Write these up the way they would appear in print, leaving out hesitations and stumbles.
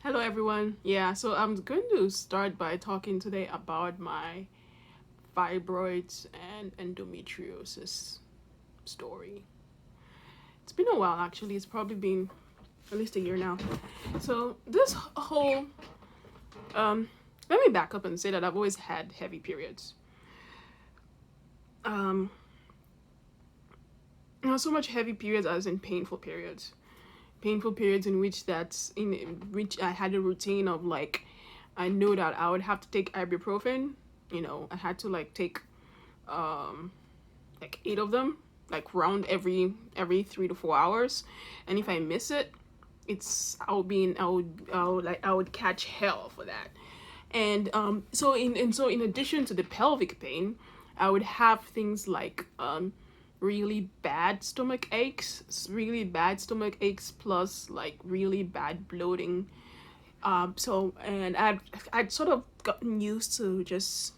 Hello, everyone. Yeah, so I'm going to start by talking today about my fibroids and endometriosis story. It's been a while, actually. It's probably been at least a year now. So, this whole, um, let me back up and say that I've always had heavy periods. Um, Not so much heavy periods as in painful periods. Painful periods in which I had a routine of like, I know that I would have to take ibuprofen. I had to like take um like 8 of them, like round every 3 to 4 hours, and if I miss it, I would catch hell for that. And so in addition to the pelvic pain, I would have things like really bad stomach aches plus like really bad bloating. And I'd sort of gotten used to just,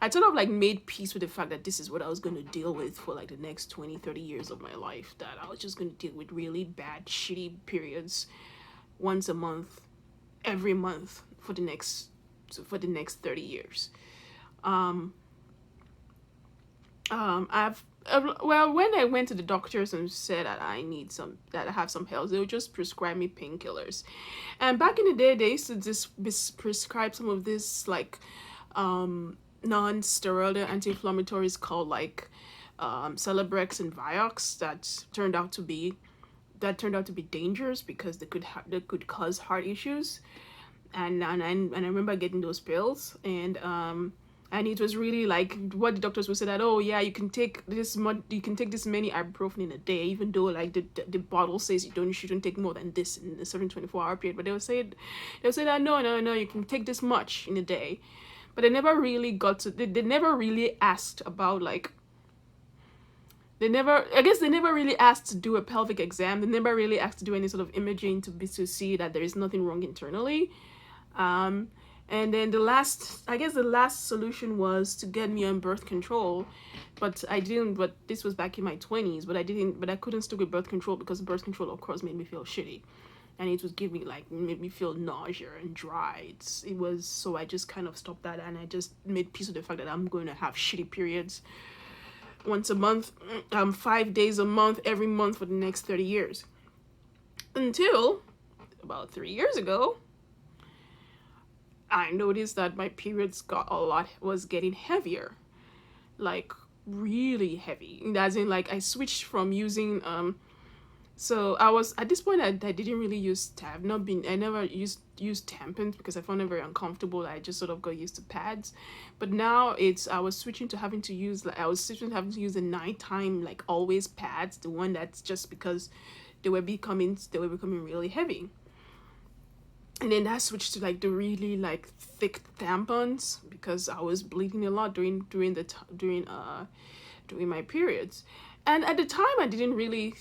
I sort of like made peace with the fact that this is what I was going to deal with for like the next 20, 30 years of my life. That I was just going to deal with really bad, shitty periods once a month, every month for the next 30 years. Um, well, when I went to the doctors and said that I have some pills, they would just prescribe me painkillers. And back in the day, they used to just prescribe some of this like non-steroidal anti-inflammatories called like Celebrex and Vioxx that turned out to be dangerous because they could cause heart issues. And I remember getting those pills, and it was really like what the doctors would say that, oh yeah, you can take this many ibuprofen in a day, even though like the bottle says you shouldn't take more than this in a certain 24-hour period. But they'll say that no, you can take this much in a day. But they never really asked about like, they never really asked to do a pelvic exam. They never really asked to do any sort of imaging to see that there is nothing wrong internally. um and then the last solution was to get me on birth control, but I didn't. But this was back in my 20s. But I couldn't stick with birth control because birth control, of course, made me feel shitty, and it was made me feel nausea and dry. It was so I just kind of stopped that, and I just made peace with the fact that I'm going to have shitty periods once a month, 5 days a month, every month for the next 30 years, until about 3 years ago. I noticed that my periods was getting heavier, like really heavy. As in, like I switched from using So I was at this point. I didn't really use tab. Not been. I never used tampons because I found them very uncomfortable. I just sort of got used to pads, but now I was switching to having to use the nighttime like always pads. The one that's just because they were becoming really heavy. And then that switched to like the really like thick tampons because I was bleeding a lot during my periods. And at the time, I didn't really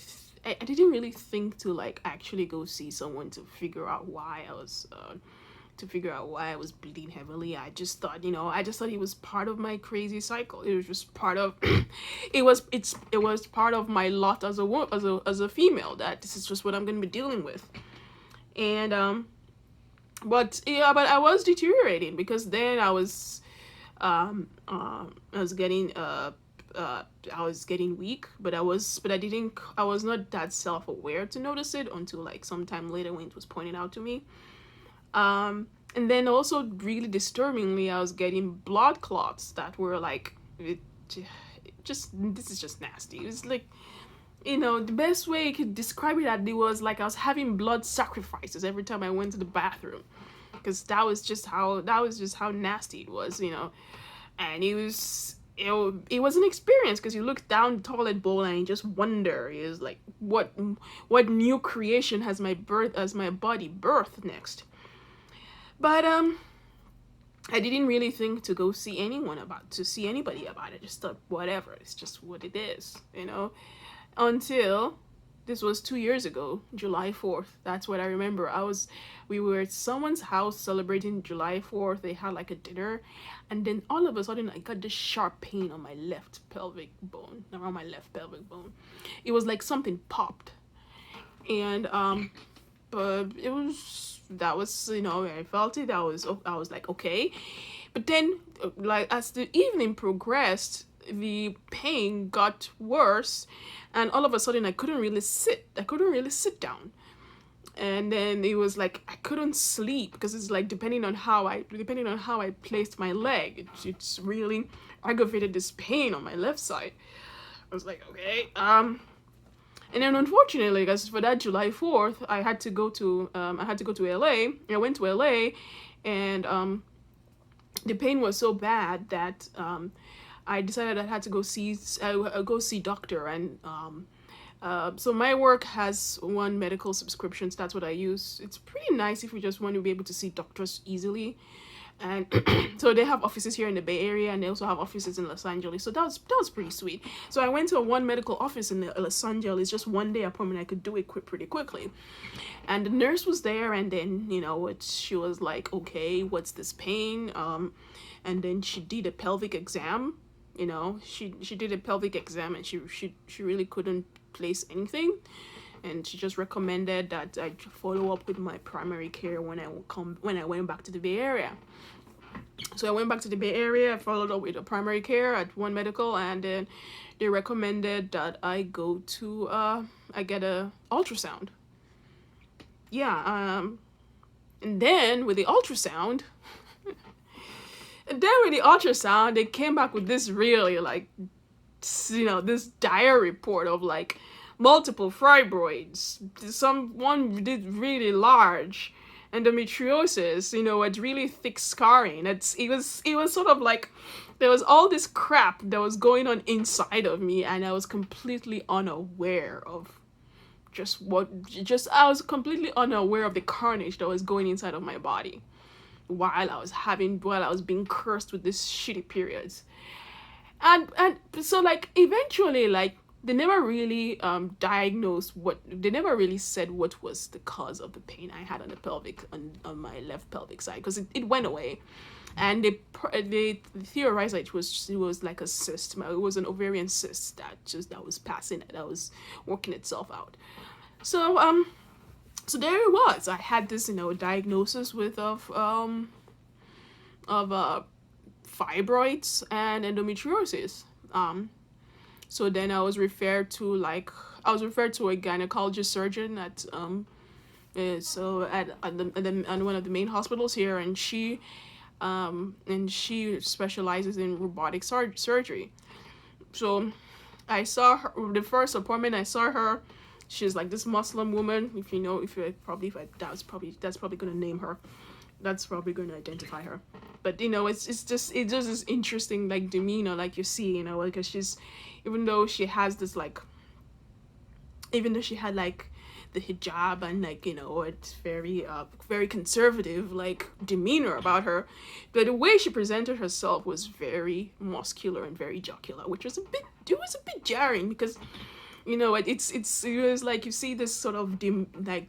think to like actually go see someone to figure out why I was bleeding heavily. I just thought it was part of my crazy cycle. It was just part of it was part of my lot as a female, that this is just what I'm going to be dealing with. And but yeah, but I was deteriorating because then I was getting I was getting weak, but I was not that self-aware to notice it until like sometime later when it was pointed out to me. And then also really disturbingly, I was getting blood clots that were like, this is just nasty. It was like, the best way I could describe it, that it was like I was having blood sacrifices every time I went to the bathroom, because that was just how nasty it was. And it was an experience, because you look down the toilet bowl and you just wonder, is like, what new creation has my body birthed next. But I didn't really think to go see anybody about it. Just thought, whatever, it's just what it is. Until this was 2 years ago, July 4th. That's what I remember. We were at someone's house celebrating July 4th. They had like a dinner, and then all of a sudden I got this sharp pain on my left pelvic bone, around my left pelvic bone. It was like something popped. And but it was you know, I felt it. I was like, okay. But then, like, as the evening progressed, the pain got worse, and all of a sudden I couldn't really sit. I couldn't really sit down. And then it was like I couldn't sleep because it's like depending on how I placed my leg, it's really aggravated this pain on my left side. I was like, okay. And then unfortunately, because for that July 4th, I had to go to LA. I went to LA, and the pain was so bad that I decided I had to go see doctor. And so my work has one medical subscription, so that's what I use. It's pretty nice if you just want to be able to see doctors easily. And so they have offices here in the Bay Area, and they also have offices in Los Angeles. So that was pretty sweet. So I went to one medical office in Los Angeles, just one day appointment. I could do it pretty quickly. And the nurse was there, and then, you know, she was like, okay, what's this pain? And then she did a pelvic exam. You know, she did a pelvic exam, and she really couldn't place anything. And she just recommended that I follow up with my primary care when I went back to the Bay Area. So I went back to the Bay Area. I followed up with a primary care at One Medical, and then they recommended that I go to I get a ultrasound. Yeah. And then with the ultrasound, they came back with this really, like, you know, this dire report of like multiple fibroids, one did really large endometriosis, you know, it's really thick scarring. It was sort of like there was all this crap that was going on inside of me, and I was completely unaware of I was completely unaware of the carnage that was going inside of my body while I was being cursed with these shitty periods. And so, like, eventually, like, they never really they never really said what was the cause of the pain I had on the on my left pelvic side, because it went away. And they theorized that it was like a cyst. It was an ovarian cyst that was working itself out. So so there it was. I had this, you know, diagnosis of fibroids and endometriosis. So then I was referred to a gynecologist surgeon at one of the main hospitals here, and she specializes in robotic surgery. So I saw her the first appointment. I saw her. She's like this Muslim woman. That's probably gonna name her. That's probably going to identify her. But, you know, it's just this interesting, like, demeanor, like, you see, you know, because even though she had like the hijab and, like, you know, it's very conservative, like, demeanor about her, but the way she presented herself was very muscular and very jocular, which was a bit jarring, because, you know, it was like you see this sort of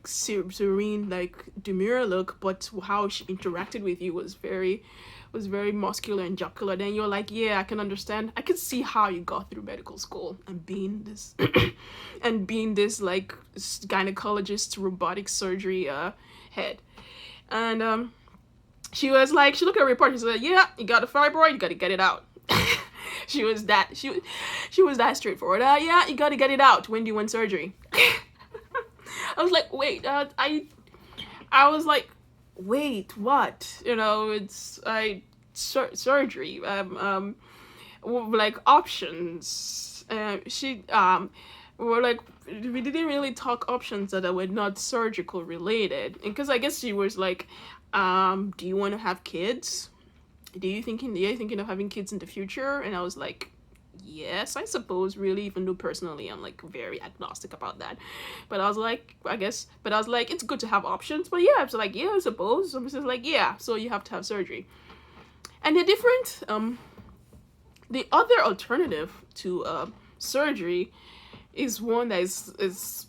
serene, like, demure look, but how she interacted with you was very muscular and jocular. Then you're like, yeah, I can understand. I can see how you got through medical school and being this like gynecologist robotic surgery head. And she was like, she looked at a report. She said, yeah, you got a fibroid. You got to get it out. She was that straightforward. Yeah, you gotta get it out. When do you want surgery? I was like, wait, I was like, wait, what? You know, it's surgery. Like options. We're like, we didn't really talk options that were not surgical related, because I guess she was like, do you want to have kids? Are you thinking of having kids in the future? And I was like, yes, I suppose, really, even though personally I'm like very agnostic about that. But I was like, it's good to have options. But yeah, I was like, yeah, I suppose. So Mrs. like, yeah, so you have to have surgery. And the other alternative to surgery is one that is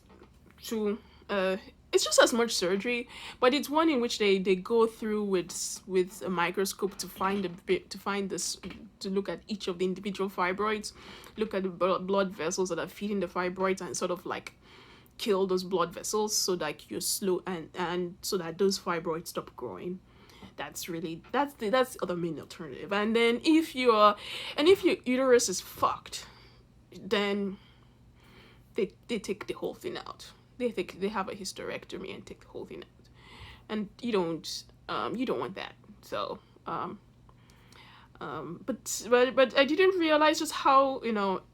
to it's just as much surgery, but it's one in which they go through with a microscope to look at each of the individual fibroids, look at the blood vessels that are feeding the fibroids, and sort of like kill those blood vessels so that you're slow, and so that those fibroids stop growing. That's the other main alternative. And then if your uterus is fucked, then they take the whole thing out. They have a hysterectomy and take the whole thing out, and you don't want that. So but I didn't realize just how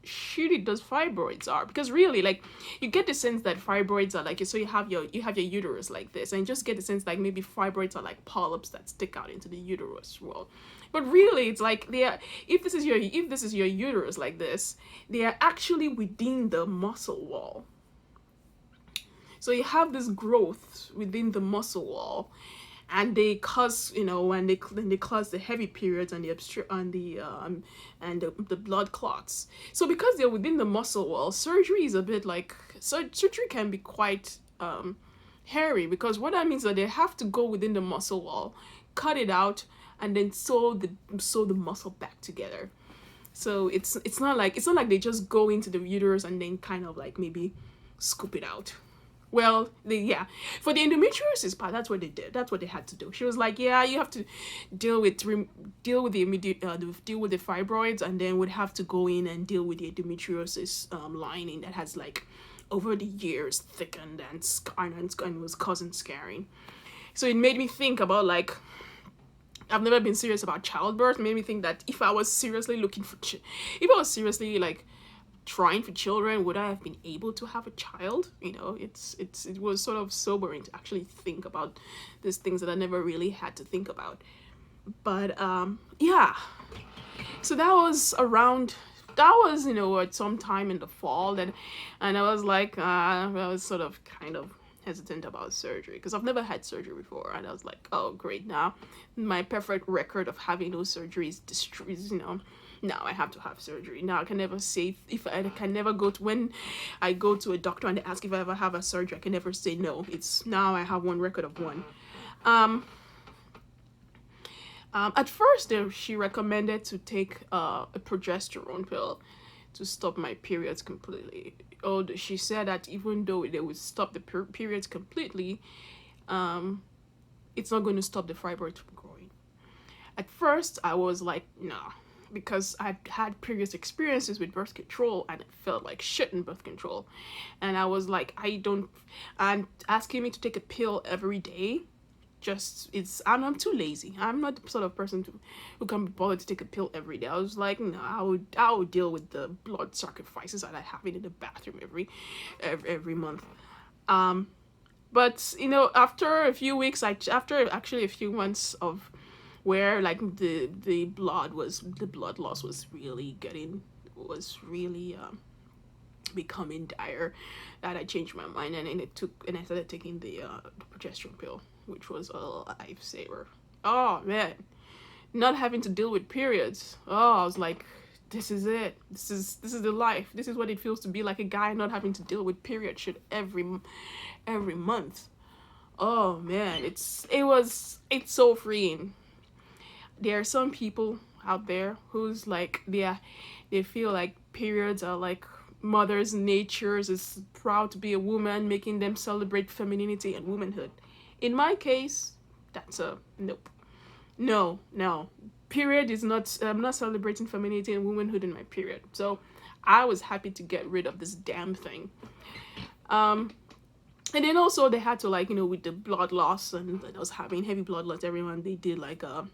shitty those fibroids are, because really, like, you get the sense that fibroids are like, so you have your uterus like this, and you just get the sense like maybe fibroids are like polyps that stick out into the uterus wall. But really, it's like they are, if this is your uterus like this, they are actually within the muscle wall. So you have this growth within the muscle wall, and they cause, when they cause the heavy periods and the blood clots. So because they're within the muscle wall, surgery is a bit like, surgery can be quite hairy, because what that means is that they have to go within the muscle wall, cut it out, and then sew the muscle back together. So it's not like they just go into the uterus and then kind of like maybe scoop it out. Well, for the endometriosis part, that's what they did. That's what they had to do. She was like, yeah, you have to deal with the immediate deal with the fibroids, and then would have to go in and deal with the endometriosis lining that has, like, over the years thickened and was causing scarring. So it made me think about, like, I've never been serious about childbirth. It made me think that if I was seriously like trying for children, would I have been able to have a child? It was sort of sobering to actually think about these things that I never really had to think about. But so that was at some time in the fall, and I was like, I was sort of kind of hesitant about surgery, because I've never had surgery before, and I was like, oh great, now my perfect record of having those surgeries destroys, now I have to have surgery. Now I can never say, when I go to a doctor and they ask if I ever have a surgery, I can never say no. It's now I have one record of one. At first she recommended to take a progesterone pill to stop my periods completely. She said that even though they would stop the periods completely, it's not going to stop the fibroids from growing. At first I was like, nah, because I'd had previous experiences with birth control and it felt like shit in birth control, and I was like, and asking me to take a pill every day, I'm too lazy. I'm not the sort of person who can be bothered to take a pill every day. I was like, no, I would deal with the blood sacrifices that I have in the bathroom every month. But after a few weeks, after actually a few months of where, like, the blood loss was really becoming dire, that I changed my mind, and I started taking the progesterone pill, which was a lifesaver. Oh man, not having to deal with periods. Oh, I was like, this is it. This is the life. This is what it feels to be like a guy not having to deal with period shit every month. Oh man, it's so freeing. There are some people out there who's like, they feel like periods are like mother's natures, is proud to be a woman, making them celebrate femininity and womanhood. In my case, that's a nope. No. Period is not, I'm not celebrating femininity and womanhood in my period. So I was happy to get rid of this damn thing. And then also they had to, like, with the blood loss, and I was having heavy blood loss every month, they did like a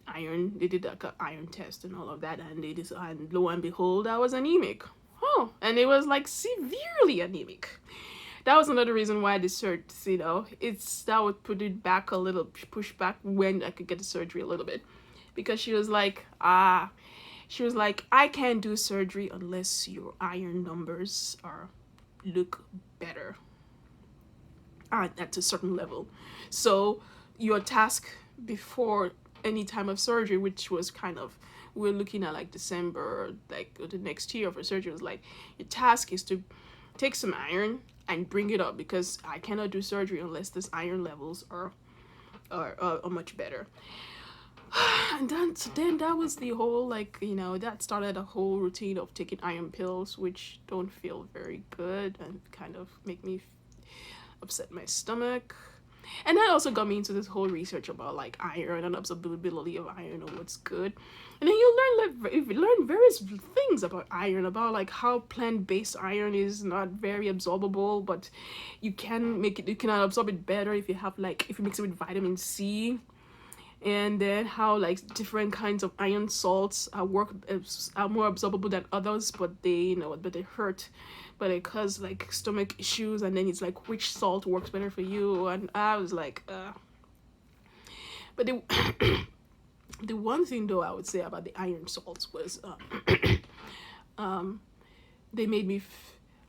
iron test and all of that, and lo and behold, I was anemic. And it was like severely anemic. That was another reason why the surgery, that would push back when I could get the surgery a little bit, because she was like, I can't do surgery unless your iron numbers look better at a certain level. So your task before any time of surgery, which was kind of, we're looking at like December, like the next year for surgery, was like, your task is to take some iron and bring it up, because I cannot do surgery unless this iron levels are much better. And then that was the whole, like, that started a whole routine of taking iron pills, which don't feel very good and kind of make me upset my stomach. And that also got me into this whole research about like iron and absorbability of iron and what's good. And then you learn various things about iron, about like how plant-based iron is not very absorbable, but you can absorb it better if you have like if you mix it with vitamin C. And then how like different kinds of iron salts are more absorbable than others, but they hurt, but it cause like stomach issues. And then it's like which salt works better for you, and I was like but the the one thing though I would say about the iron salts was they made me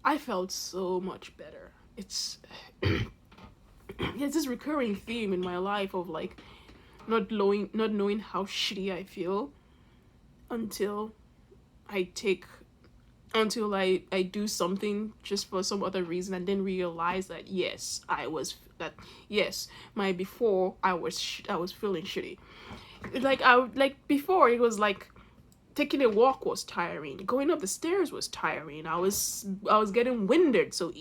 I felt so much better. It's it's this recurring theme in my life of like not knowing how shitty I feel until I take until I do something just for some other reason, and then realize that yes, my before I was feeling shitty. Like before it was like taking a walk was tiring, going up the stairs was tiring, I was getting winded so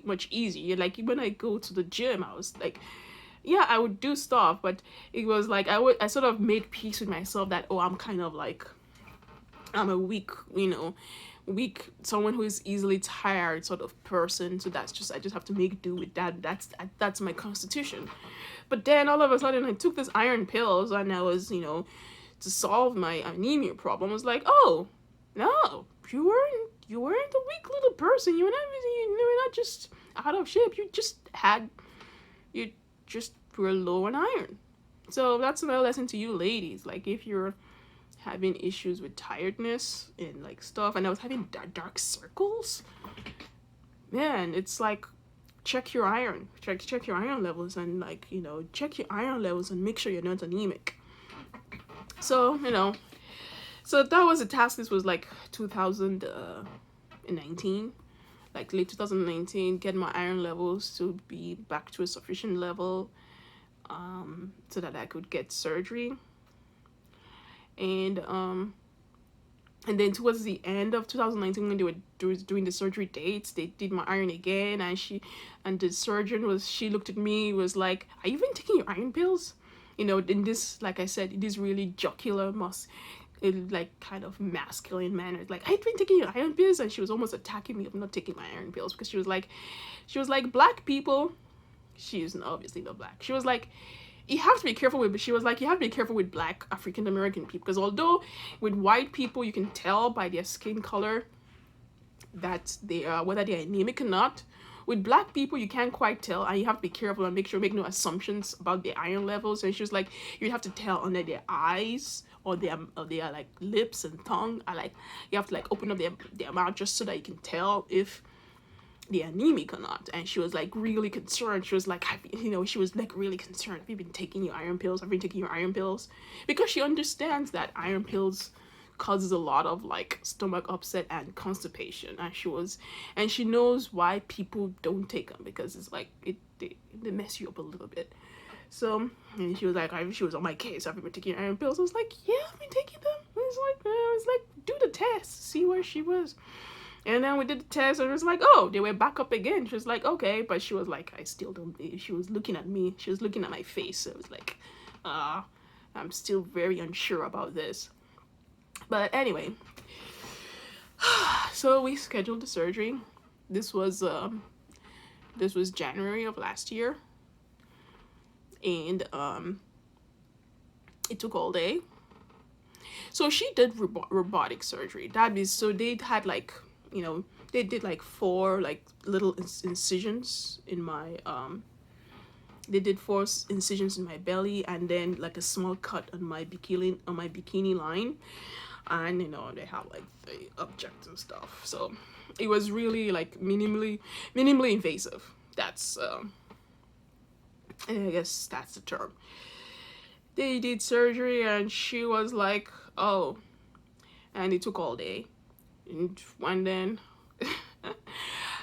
much easier. Like when I go to the gym, I was like, yeah, I would do stuff, but it was like I sort of made peace with myself that, oh, I'm kind of like, I'm a weak, someone who is easily tired sort of person. So I just have to make do with that. That's my constitution. But then all of a sudden I took this iron pills, and I was, to solve my anemia problem. I was like, oh, no, you weren't a weak little person. You were not just out of shape. You just were low on iron. So that's another lesson to you ladies. Like if you're having issues with tiredness and like stuff, and I was having dark circles, man, it's like check your iron levels, and like check your iron levels and make sure you're not anemic. So so that was a task. This was like 2019, like late 2019, get my iron levels to be back to a sufficient level, so that I could get surgery. And then towards the end of 2019, when they were doing the surgery dates, they did my iron again, and the surgeon she looked at me, was like, are you even taking your iron pills? In this, like I said, it is really jocular, like kind of masculine manner. Like, I've been taking your iron pills, and she was almost attacking me of not taking my iron pills, because she was like, black people, she is obviously not black. She was like, you have to be careful with, she was like, you have to be careful with black African American people, because although with white people you can tell by their skin color that they are, whether they're anemic or not, with black people you can't quite tell, and you have to be careful and make no assumptions about their iron levels. And she was like, you have to tell under their eyes or their like lips and tongue, or like you have to like open up their mouth just so that you can tell if they're anemic or not. And she was like really concerned. She was like, she was like really concerned. Have you been taking your iron pills? Have you been taking your iron pills? Because she understands that iron pills causes a lot of like stomach upset and constipation, and she knows why people don't take them, because it's like they mess you up a little bit. So, and she was like, she was on my case, have you been taking your iron pills? I was like, yeah, I've been taking them. I was like, do the test, see where she was. And then we did the test, and it was like, oh, they were back up again. She was like, okay, but she was like, I still don't believe. She was looking at me, she was looking at my face. So it was like, I'm still very unsure about this. But anyway, so we scheduled the surgery. This was January of last year, and it took all day. So she did robotic surgery. That is, so they had like, they did like 4 like little incisions in my they did 4 incisions in my belly, and then like a small cut on my bikini line. And they have like the objects and stuff, so it was really like minimally invasive. That's I guess that's the term. They did surgery, and she was like, oh, and it took all day. And then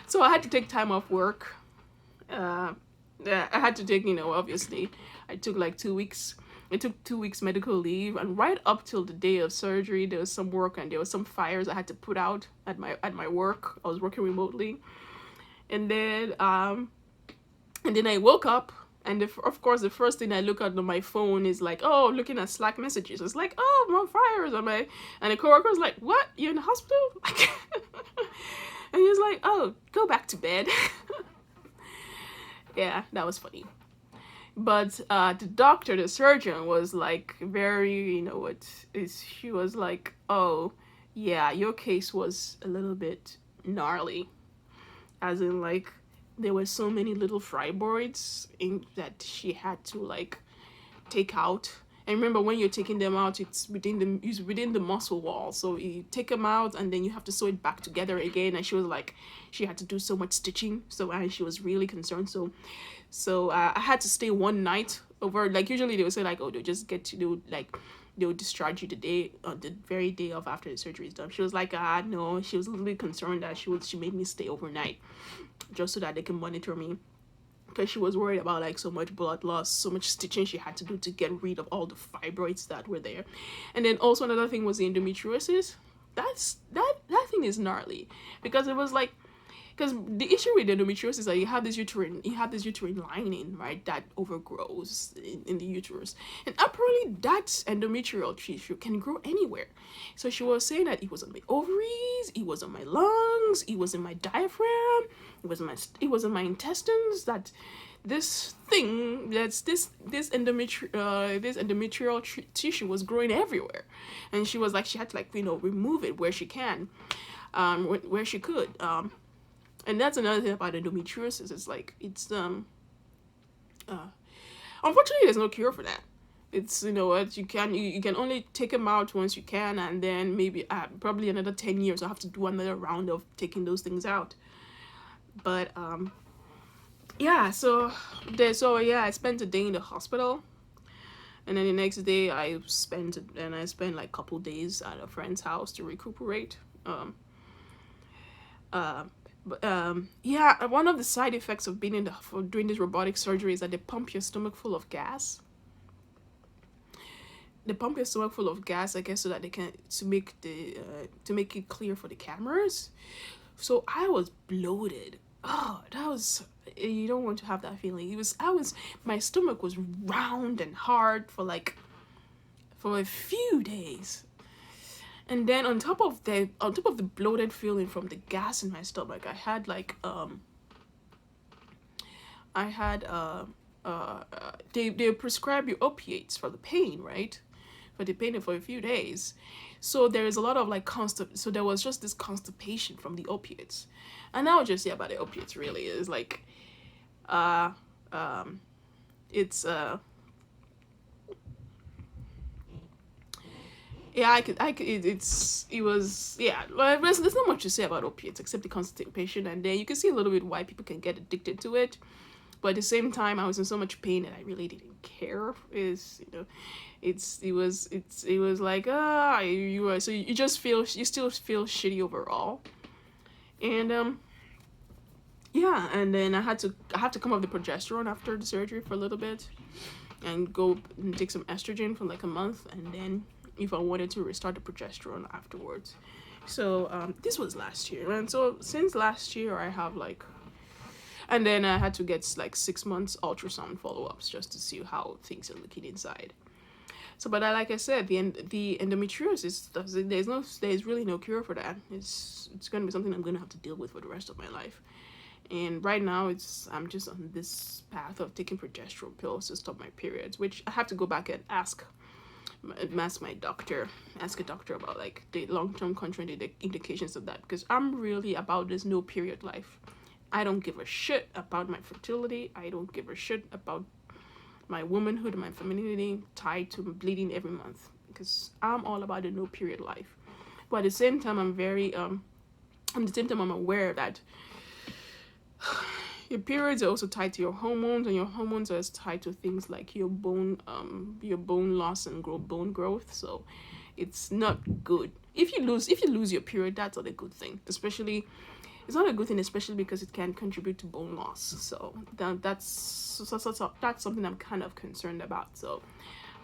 so I had to take time off work. I had to take, obviously I took like 2 weeks I took 2 weeks medical leave, and right up till the day of surgery, there was some work and there was some fires I had to put out at my work. I was working remotely, and then I woke up, and of course the first thing I look at on my phone is like, oh, looking at Slack messages. It's like, oh, more fires on my, and the coworker was like, what? You're in the hospital? And he was like, oh, go back to bed. Yeah, that was funny. But the doctor, the surgeon, was like very, she was like, oh, yeah, your case was a little bit gnarly. As in, like, there were so many little fibroids that she had to, like, take out. And remember, when you're taking them out, it's within the muscle wall. So you take them out, and then you have to sew it back together again. And she was like, she had to do so much stitching. So she was really concerned. So I had to stay one night over. Like, usually they would say, like, oh, they'll just get to do, like, they'll discharge you the very day of after the surgery is done. She was like, no. She was a little concerned that she made me stay overnight just so that they can monitor me, because she was worried about, like, so much blood loss, so much stitching she had to do to get rid of all the fibroids that were there. And then also another thing was the endometriosis. That thing is gnarly, because it was like, because the issue with endometriosis is that you have this uterine lining, right, that overgrows in the uterus, and apparently that endometrial tissue can grow anywhere. So she was saying that it was on my ovaries, it was on my lungs, it was in my diaphragm, it was in my intestines, that this thing, that's this endometrial tissue was growing everywhere. And she was like, she had to, like, remove it where she can, where she could. And that's another thing about endometriosis. It's like, unfortunately, there's no cure for that. It's, you can only take them out once you can, and then maybe probably another 10 years I'll have to do another round of taking those things out. But yeah, so I spent a day in the hospital, and then the next day I spent like a couple days at a friend's house to recuperate. Yeah, one of the side effects of being doing this robotic surgery is that they pump your stomach full of gas. They pump your stomach full of gas, I guess, so that they can to make it clear for the cameras. So I was bloated. Oh, you don't want to have that feeling. My stomach was round and hard for a few days. And then on top of the bloated feeling from the gas in my stomach, they prescribe you opiates for the pain, right? For the pain for a few days. So there is a lot of so there was just this constipation from the opiates. And I would just say about the opiates really is like, yeah, well, there's not much to say about opiates except the constipation, and then you can see a little bit why people can get addicted to it. But at the same time, I was in so much pain that I really didn't care. It was like, you still feel shitty overall. And yeah, and then I have to come off the progesterone after the surgery for a little bit, and go and take some estrogen for like a month, and then if I wanted to restart the progesterone afterwards. So this was last year, and so since last year I have and then I had to get like 6 months ultrasound follow-ups just to see how things are looking inside. So, but like I said, the endometriosis, there's really no cure for that. It's going to be something I'm going to have to deal with for the rest of my life. And right now I'm just on this path of taking progesterone pills to stop my periods, which I have to go back and ask a doctor about like the long-term contraindications of that, because I'm really about this no period life. I don't give a shit about my fertility. I don't give a shit about my womanhood and my femininity tied to bleeding every month, because I'm all about the no period life. But at the same time, I'm aware that your periods are also tied to your hormones, and your hormones are tied to things like your bone loss and bone growth. So it's not good. If you lose your period, that's not a good thing. It's not a good thing, especially because it can contribute to bone loss. So that's something I'm kind of concerned about. So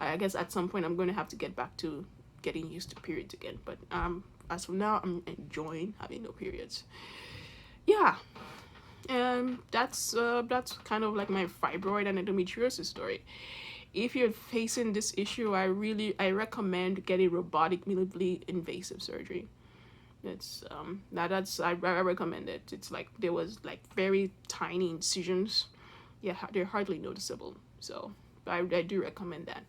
I guess at some point I'm going to have to get back to getting used to periods again. But as of now, I'm enjoying having no periods. Yeah, and that's kind of like my fibroid and endometriosis story. If you're facing this issue, I recommend getting robotic minimally invasive surgery. It's that's I recommend it. It's like there was like very tiny incisions. Yeah, they're hardly noticeable. So I do recommend that.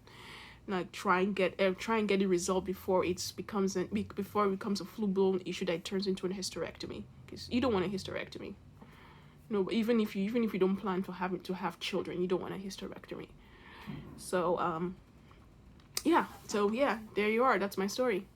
Like try and get it resolved before before it becomes a full blown issue that turns into a hysterectomy. Because you don't want a hysterectomy. No, even if you don't plan for having to have children, you don't want a hysterectomy. So yeah, there you are. That's my story.